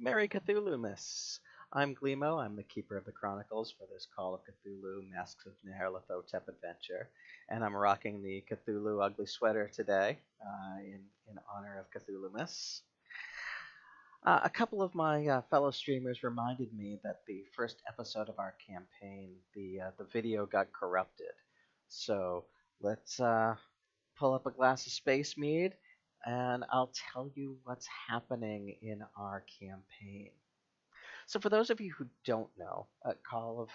Merry Cthulhu, Miss. I'm Glimo. I'm the keeper of the chronicles for this Call of Cthulhu Masks of Nyarlathotep adventure, and I'm rocking the Cthulhu ugly sweater today in honor of Cthulhu, Miss. A couple of my fellow streamers reminded me that the first episode of our campaign, the video got corrupted. So let's pull up a glass of space mead, and I'll tell you what's happening in our campaign. So, for those of you who don't know, Call of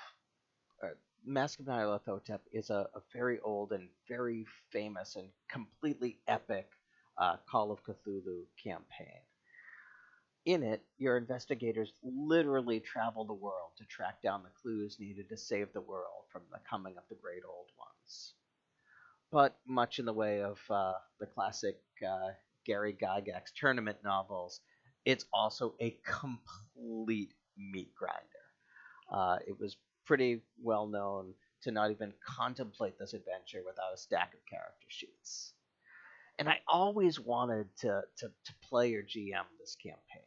uh, Mask of Nyarlathotep is a very old and very famous and completely epic Call of Cthulhu campaign. In it, your investigators literally travel the world to track down the clues needed to save the world from the coming of the Great Old Ones. But much in the way of the classic Gary Gygax tournament novels, it's also a complete meat grinder. It was pretty well known to not even contemplate this adventure without a stack of character sheets. And I always wanted to play or GM this campaign.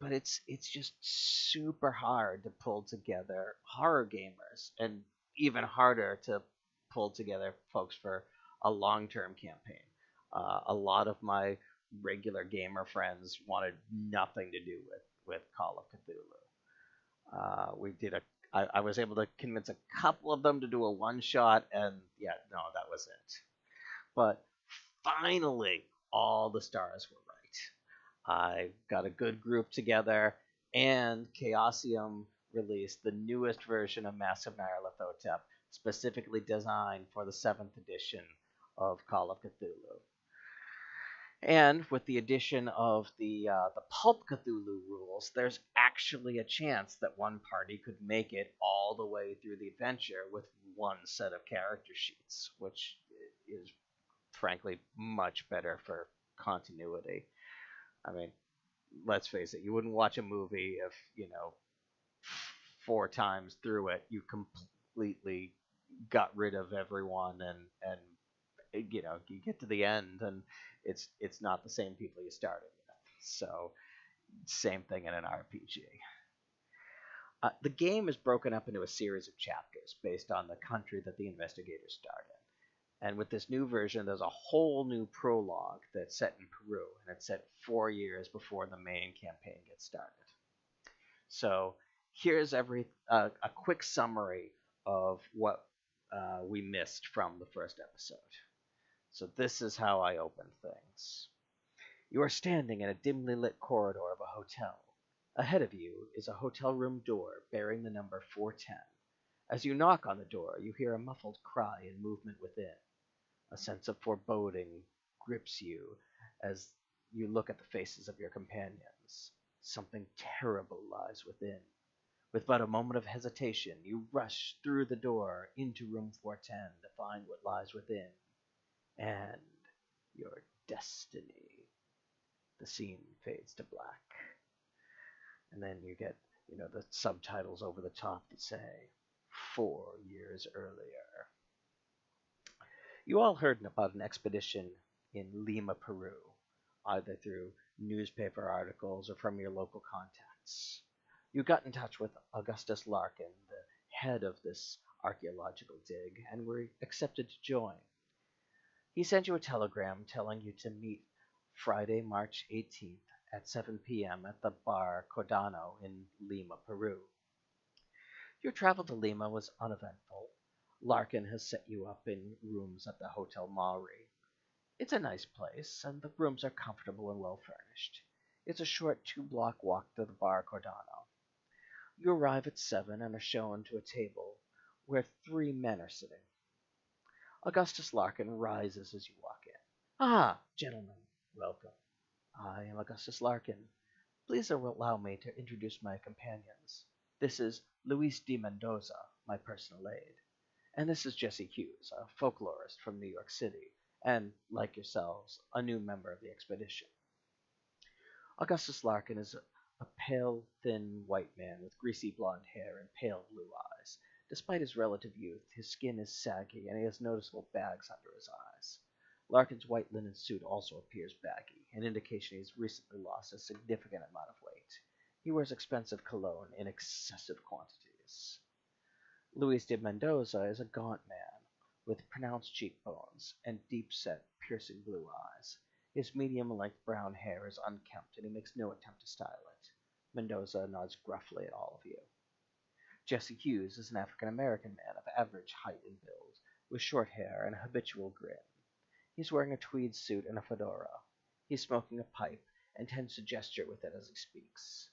But it's just super hard to pull together horror gamers, and even harder to pull together folks for a long-term campaign. A lot of my regular gamer friends wanted nothing to do with Call of Cthulhu. We did a. I was able to convince a couple of them to do a one-shot, and yeah, no, that was it. But finally, all the stars were right. I got a good group together, and Chaosium released the newest version of Mask of Nyarlathotep, specifically designed for the 7th edition of Call of Cthulhu. And with the addition of the Pulp Cthulhu rules, there's actually a chance that one party could make it all the way through the adventure with one set of character sheets, which is frankly much better for continuity. I mean, let's face it, you wouldn't watch a movie if, 4 times through it you completely got rid of everyone, and you get to the end and it's not the same people you started with. So same thing in an RPG. The game is broken up into a series of chapters based on the country that the investigators start in. And with this new version, there's a whole new prologue that's set in Peru, and it's set 4 years before the main campaign gets started. So here's a quick summary of what we missed from the first episode. So this is how I open things. You are standing in a dimly lit corridor of a hotel. Ahead of you is a hotel room door bearing the number 410. As you knock on the door, you hear a muffled cry and movement within. A sense of foreboding grips you as you look at the faces of your companions. Something terrible lies within. With but a moment of hesitation, you rush through the door into room 410 to find what lies within. And your destiny. The scene fades to black. And then you get, the subtitles over the top that say, 4 years earlier. You all heard about an expedition in Lima, Peru, either through newspaper articles or from your local contacts. You got in touch with Augustus Larkin, the head of this archaeological dig, and were accepted to join. He sent you a telegram telling you to meet Friday, March 18th at 7 p.m. at the bar Cordano in Lima, Peru. Your travel to Lima was uneventful. Larkin has set you up in rooms at the Hotel Mauri. It's a nice place, and the rooms are comfortable and well furnished. It's a short 2-block walk to the bar Cordano. You arrive at 7 and are shown to a table where 3 men are sitting. Augustus Larkin rises as you walk in. Ah, gentlemen, welcome. I am Augustus Larkin. Please allow me to introduce my companions. This is Luis de Mendoza, my personal aide. And this is Jesse Hughes, a folklorist from New York City, and, like yourselves, a new member of the expedition. Augustus Larkin is a pale, thin white man with greasy blonde hair and pale blue eyes. Despite his relative youth, his skin is saggy, and he has noticeable bags under his eyes. Larkin's white linen suit also appears baggy, an indication he's recently lost a significant amount of weight. He wears expensive cologne in excessive quantities. Luis de Mendoza is a gaunt man with pronounced cheekbones and deep-set, piercing blue eyes. His medium-length brown hair is unkempt, and he makes no attempt to style it. Mendoza nods gruffly at all of you. Jesse Hughes is an African-American man of average height and build, with short hair and a habitual grin. He's wearing a tweed suit and a fedora. He's smoking a pipe and tends to gesture with it as he speaks.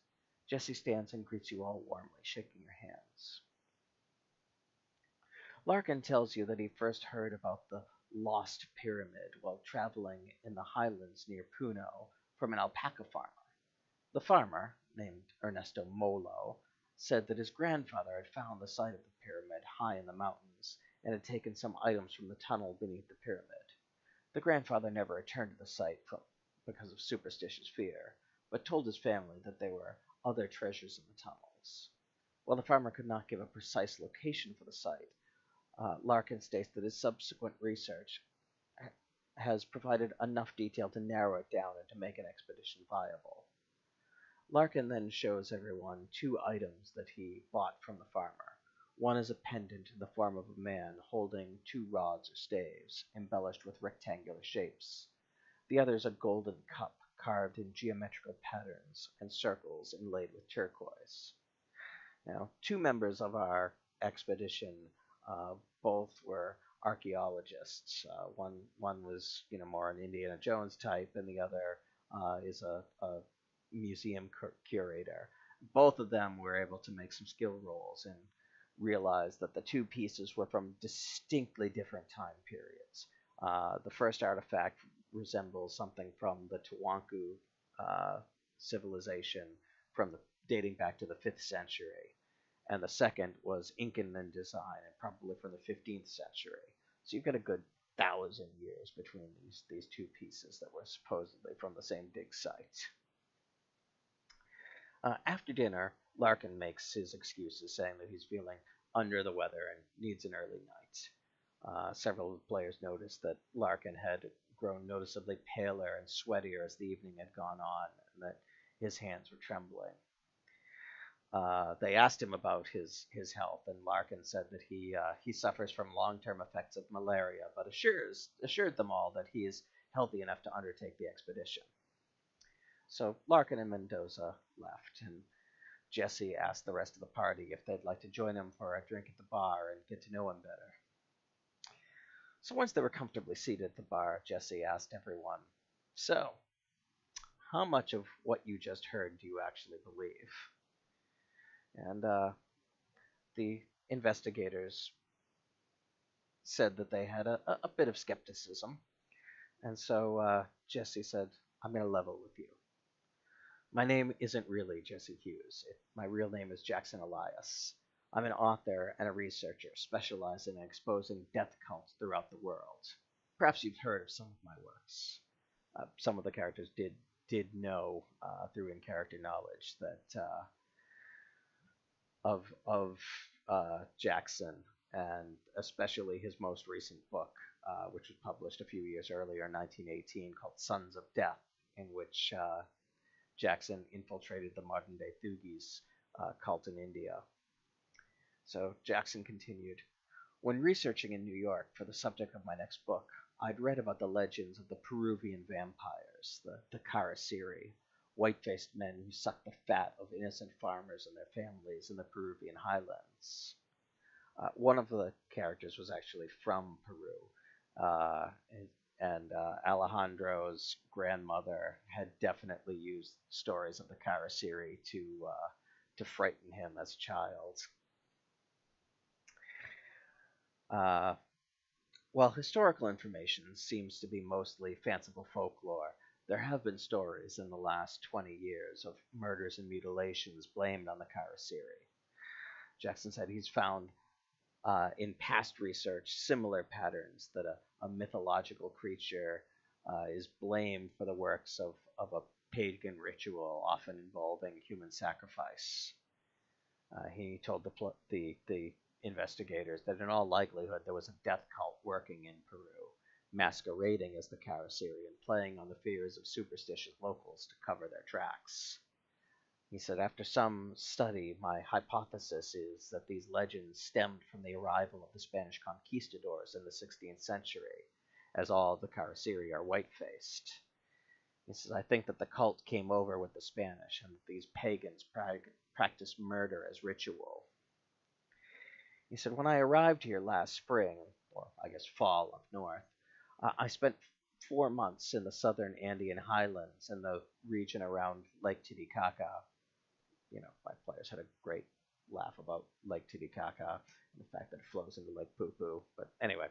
Jesse stands and greets you all warmly, shaking your hands. Larkin tells you that he first heard about the Lost Pyramid while traveling in the highlands near Puno from an alpaca farmer. The farmer, named Ernesto Molo, said that his grandfather had found the site of the pyramid high in the mountains and had taken some items from the tunnel beneath the pyramid. The grandfather never returned to the site because of superstitious fear, but told his family that there were other treasures in the tunnels. While the farmer could not give a precise location for the site, Larkin states that his subsequent research has provided enough detail to narrow it down and to make an expedition viable. Larkin then shows everyone two items that he bought from the farmer. One is a pendant in the form of a man holding two rods or staves, embellished with rectangular shapes. The other is a golden cup carved in geometrical patterns and circles inlaid with turquoise. Now, two members of our expedition both were archaeologists. One was more an Indiana Jones type, and the other is a museum curator. Both of them were able to make some skill rolls and realize that the two pieces were from distinctly different time periods. The first artifact resembles something from the Tawanku civilization dating back to the 5th century. And the second was Incan in design and probably from the 15th century. So you've got a good 1,000 years between these two pieces that were supposedly from the same dig site. After dinner, Larkin makes his excuses, saying that he's feeling under the weather and needs an early night. Several of the players noticed that Larkin had grown noticeably paler and sweatier as the evening had gone on, and that his hands were trembling. They asked him about his health, and Larkin said that he suffers from long-term effects of malaria, but assured them all that he is healthy enough to undertake the expedition. So Larkin and Mendoza left, and Jesse asked the rest of the party if they'd like to join him for a drink at the bar and get to know him better. So once they were comfortably seated at the bar, Jesse asked everyone, "So, how much of what you just heard do you actually believe?" And the investigators said that they had a bit of skepticism. And so Jesse said, "I'm going to level with you. My name isn't really Jesse Hughes. My real name is Jackson Elias. I'm an author and a researcher specializing in exposing death cults throughout the world. Perhaps you've heard of some of my works." Some of the characters did know through in-character knowledge that of Jackson, and especially his most recent book, which was published a few years earlier in 1918, called Sons of Death, in which Jackson infiltrated the modern-day Thugis cult in India. So Jackson continued, "When researching in New York for the subject of my next book, I'd read about the legends of the Peruvian vampires, the Karasiri, white-faced men who sucked the fat of innocent farmers and their families in the Peruvian highlands." One of the characters was actually from Peru, and Alejandro's grandmother had definitely used stories of the Karasiri to frighten him as a child. While historical information seems to be mostly fanciful folklore, there have been stories in the last 20 years of murders and mutilations blamed on the Karasiri. Jackson said he's found in past research similar patterns, that a mythological creature is blamed for the works of a pagan ritual, often involving human sacrifice. He told the investigators that in all likelihood there was a death cult working in Peru, masquerading as the Karasiri and playing on the fears of superstitious locals to cover their tracks. He said, after some study, my hypothesis is that these legends stemmed from the arrival of the Spanish conquistadors in the 16th century, as all of the Karasiri are white-faced. He says, I think that the cult came over with the Spanish, and that these pagans practice murder as ritual. He said, when I arrived here last spring, or I guess fall up north, I spent 4 months in the southern Andean highlands in the region around Lake Titicaca. My players had a great laugh about Lake Titicaca and the fact that it flows into Lake Poo Poo. But anyway,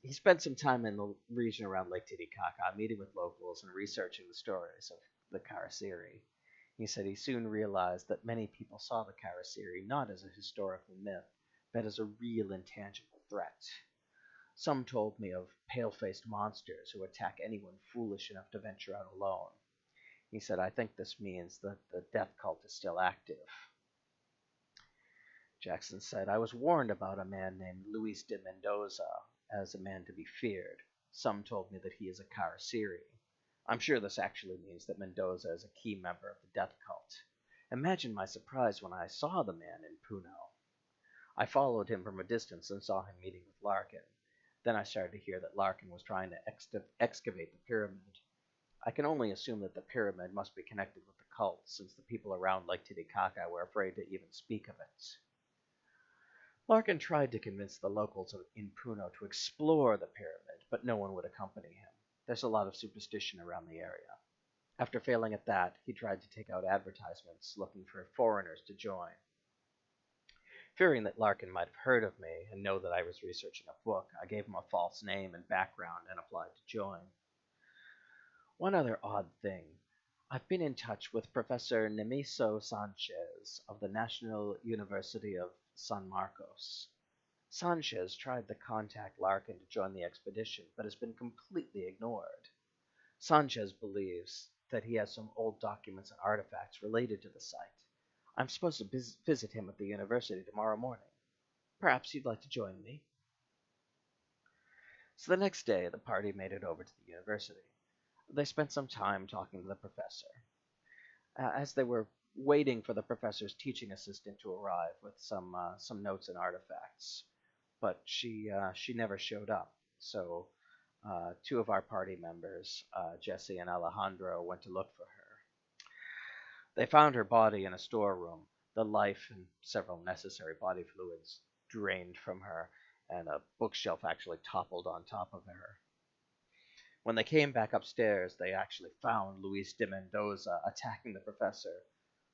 he spent some time in the region around Lake Titicaca, meeting with locals and researching the stories of the Karasiri. He said he soon realized that many people saw the Karasiri not as a historical myth, but as a real intangible threat. Some told me of pale-faced monsters who attack anyone foolish enough to venture out alone. He said, I think this means that the death cult is still active. Jackson said, I was warned about a man named Luis de Mendoza as a man to be feared. Some told me that he is a Karasiri. I'm sure this actually means that Mendoza is a key member of the death cult. Imagine my surprise when I saw the man in Puno. I followed him from a distance and saw him meeting with Larkin. Then I started to hear that Larkin was trying to excavate the pyramid. I can only assume that the pyramid must be connected with the cult, since the people around Lake Titicaca were afraid to even speak of it. Larkin tried to convince the locals in Puno to explore the pyramid, but no one would accompany him. There's a lot of superstition around the area. After failing at that, he tried to take out advertisements looking for foreigners to join. Fearing that Larkin might have heard of me and know that I was researching a book, I gave him a false name and background and applied to join. One other odd thing. I've been in touch with Professor Nemiso Sanchez of the National University of San Marcos. Sanchez tried to contact Larkin to join the expedition, but has been completely ignored. Sanchez believes that he has some old documents and artifacts related to the site. I'm supposed to visit him at the university tomorrow morning. Perhaps you'd like to join me? So the next day, the party made it over to the university. They spent some time talking to the professor. As they were waiting for the professor's teaching assistant to arrive with some notes and artifacts, but she never showed up. So two of our party members, Jesse and Alejandro, went to look for her. They found her body in a storeroom, the life and several necessary body fluids drained from her, and a bookshelf actually toppled on top of her. When they came back upstairs, they actually found Luis de Mendoza attacking the professor,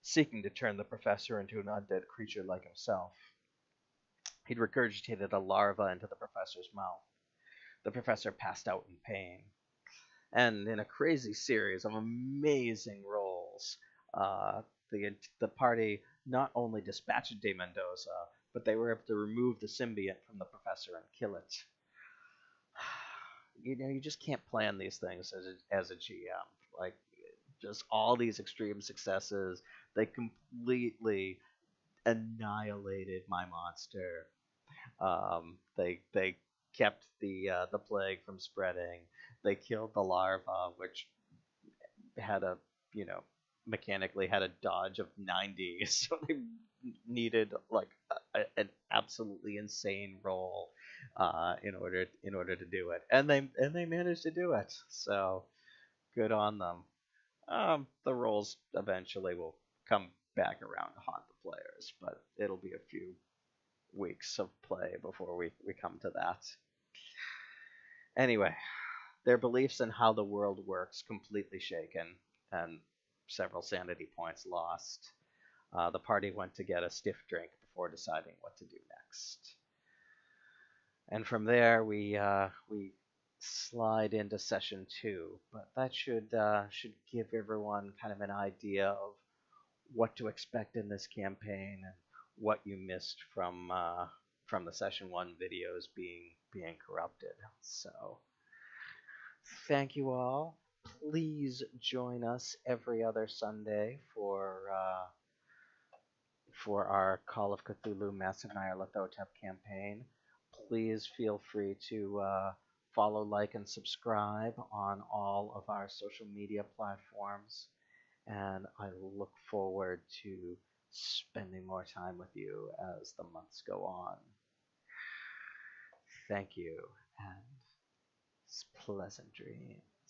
seeking to turn the professor into an undead creature like himself. He'd regurgitated a larva into the professor's mouth. The professor passed out in pain. And in a crazy series of amazing rolls, the party not only dispatched de Mendoza, but they were able to remove the symbiote from the professor and kill it. You just can't plan these things as a GM. Like, just all these extreme successes, they completely annihilated my monster. They kept the plague from spreading. They killed the larva, which had mechanically had a dodge of 90, so they needed like an absolutely insane roll in order to do it, and they managed to do it. So good on them. The rolls eventually will come back around to haunt the players, but it'll be a few weeks of play before we come to that. Anyway, their beliefs in how the world works completely shaken, and several sanity points lost. The party went to get a stiff drink before deciding what to do next. And from there, we slide into session 2, but that should give everyone kind of an idea of what to expect in this campaign and what you missed from the session 1 videos being corrupted. So thank you all. Please join us every other Sunday for our Call of Cthulhu Massive Nyarlathotep campaign. Please feel free to follow, like, and subscribe on all of our social media platforms. and I look forward to spending more time with you as the months go on. Thank you, and pleasant dreams.